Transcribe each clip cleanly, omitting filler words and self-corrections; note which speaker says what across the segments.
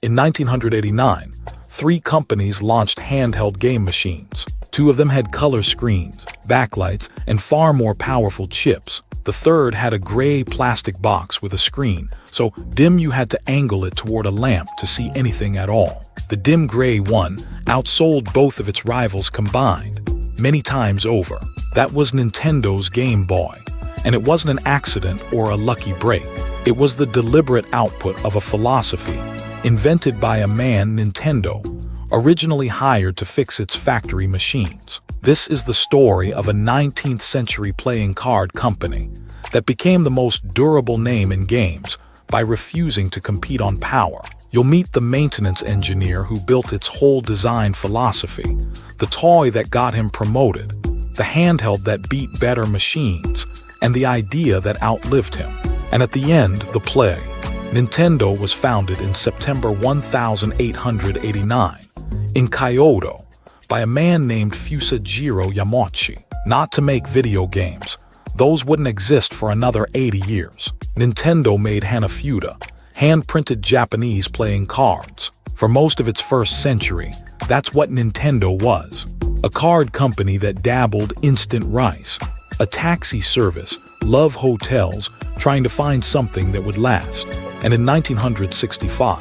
Speaker 1: In 1989, 3 companies launched handheld game machines. 2 of them had color screens, backlights, and far more powerful chips. The third had a gray plastic box with a screen, so dim you had to angle it toward a lamp to see anything at all. The dim gray one outsold both of its rivals combined, many times over. That was Nintendo's Game Boy. And it wasn't an accident or a lucky break. It was the deliberate output of a philosophy, invented by a man Nintendo, originally hired to fix its factory machines. This is the story of a 19th century playing card company that became the most durable name in games by refusing to compete on power. You'll meet the maintenance engineer who built its whole design philosophy, the toy that got him promoted, the handheld that beat better machines, and the idea that outlived him. And at the end, the play. Nintendo was founded in September 1889 in Kyoto by a man named Fusajiro Yamauchi, not to make video games. Those wouldn't exist for another 80 years. Nintendo made hanafuda, hand-printed Japanese playing cards. For most of its first century, that's what Nintendo was. A card company that dabbled instant rice, a taxi service, love hotels, trying to find something that would last. And in 1965,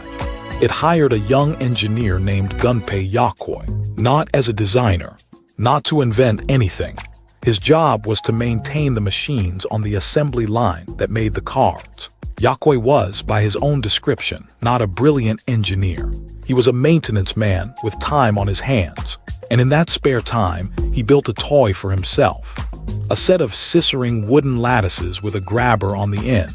Speaker 1: it hired a young engineer named Gunpei Yokoi, not as a designer, not to invent anything. His job was to maintain the machines on the assembly line that made the cards. Yokoi was, by his own description, not a brilliant engineer. He was a maintenance man with time on his hands. And in that spare time, he built a toy for himself. A set of scissoring wooden lattices with a grabber on the end,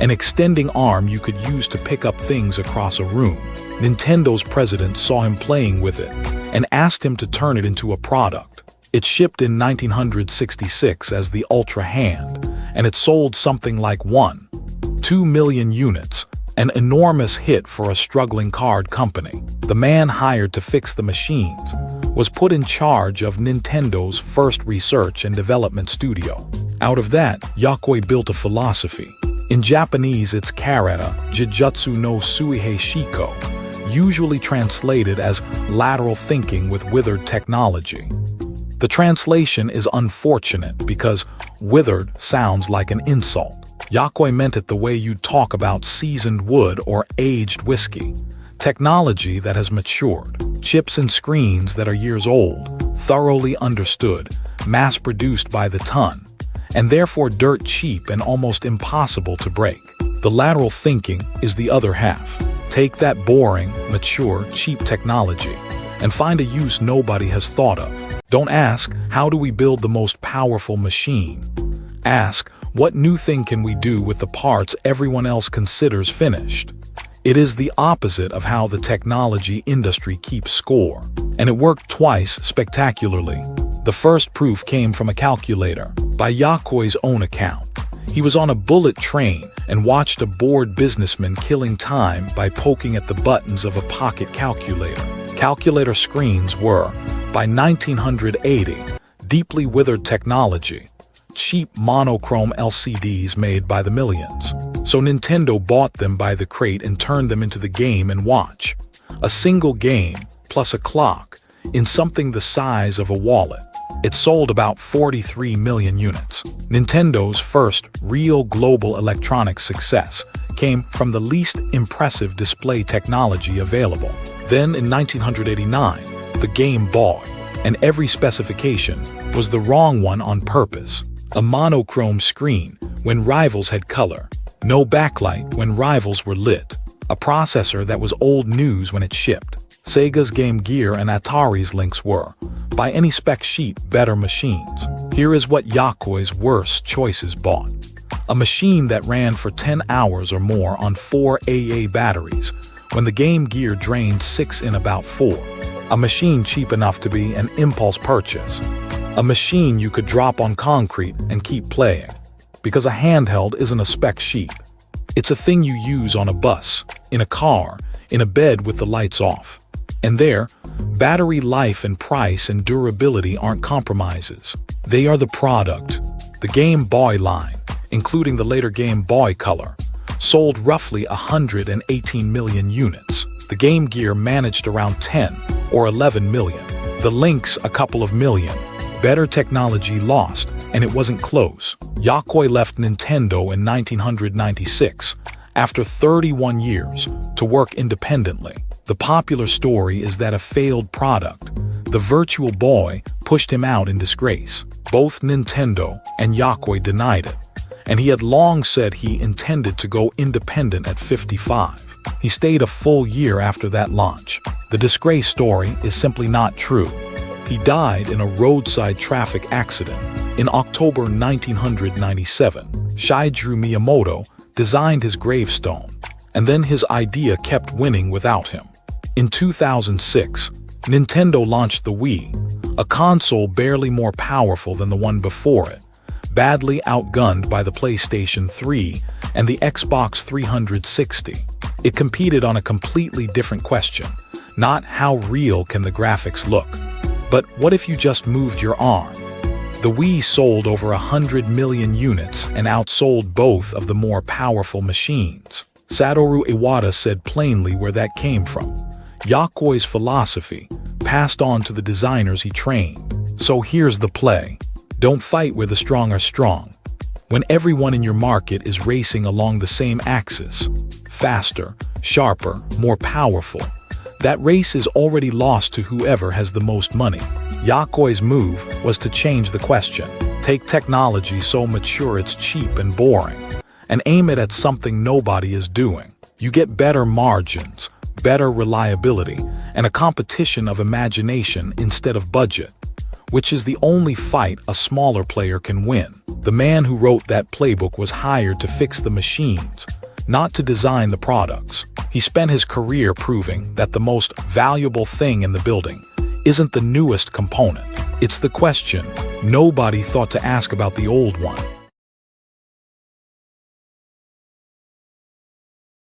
Speaker 1: an extending arm you could use to pick up things across a room. Nintendo's president saw him playing with it and asked him to turn it into a product. It shipped in 1966 as the Ultra Hand, and it sold something like 1.2 million units, an enormous hit for a struggling card company. The man hired to fix the machines was put in charge of Nintendo's first research and development studio. Out of that, Yokoi built a philosophy. In Japanese, it's karata, jujutsu no suihei shiko, usually translated as lateral thinking with withered technology. The translation is unfortunate because withered sounds like an insult. Yokoi meant it the way you'd talk about seasoned wood or aged whiskey. Technology that has matured, chips and screens that are years old, thoroughly understood, mass-produced by the ton, and therefore dirt cheap and almost impossible to break. The lateral thinking is the other half. Take that boring, mature, cheap technology and find a use nobody has thought of. Don't ask, how do we build the most powerful machine? Ask, what new thing can we do with the parts everyone else considers finished? It is the opposite of how the technology industry keeps score. And it worked twice spectacularly. The first proof came from a calculator, by Yokoi's own account. He was on a bullet train and watched a bored businessman killing time by poking at the buttons of a pocket calculator. Calculator screens were, by 1980, deeply withered technology. Cheap monochrome LCDs made by the millions. So Nintendo bought them by the crate and turned them into the game and watch. A single game, plus a clock, in something the size of a wallet. It sold about 43 million units. Nintendo's first real global electronic success came from the least impressive display technology available. Then in 1989, the Game Boy, and every specification was the wrong one on purpose. A monochrome screen when rivals had color. No backlight when rivals were lit. A processor that was old news when it shipped. Sega's Game Gear and Atari's Lynx were, by any spec sheet, better machines. Here is what Yokoi's worst choices bought. A machine that ran for 10 hours or more on 4 AA batteries, when the Game Gear drained 6 in about 4. A machine cheap enough to be an impulse purchase. A machine you could drop on concrete and keep playing. Because a handheld isn't a spec sheet. It's a thing you use on a bus, in a car, in a bed with the lights off. And there, battery life and price and durability aren't compromises. They are the product. The Game Boy line, including the later Game Boy Color, sold roughly 118 million units. The Game Gear managed around 10 or 11 million. The Lynx a couple of million. Better technology lost, and it wasn't close. Yokoi left Nintendo in 1996, after 31 years, to work independently. The popular story is that a failed product, the Virtual Boy, pushed him out in disgrace. Both Nintendo and Yokoi denied it, and he had long said he intended to go independent at 55. He stayed a full year after that launch. The disgrace story is simply not true. He died in a roadside traffic accident in October 1997. Shigeru Miyamoto designed his gravestone, and then his idea kept winning without him. In 2006, Nintendo launched the Wii, a console barely more powerful than the one before it, badly outgunned by the PlayStation 3 and the Xbox 360. It competed on a completely different question, not how real can the graphics look, but what if you just moved your arm? The Wii sold over 100 million units and outsold both of the more powerful machines. Satoru Iwata said plainly where that came from. Yokoi's philosophy, passed on to the designers he trained. So here's the play. Don't fight where the strong are strong. When everyone in your market is racing along the same axis, faster, sharper, more powerful, that race is already lost to whoever has the most money. Yokoi's move was to change the question. Take technology so mature it's cheap and boring, and aim it at something nobody is doing. You get better margins, better reliability, and a competition of imagination instead of budget, which is the only fight a smaller player can win. The man who wrote that playbook was hired to fix the machines, not to design the products. He spent his career proving that the most valuable thing in the building isn't the newest component. It's the question nobody thought to ask about the old one.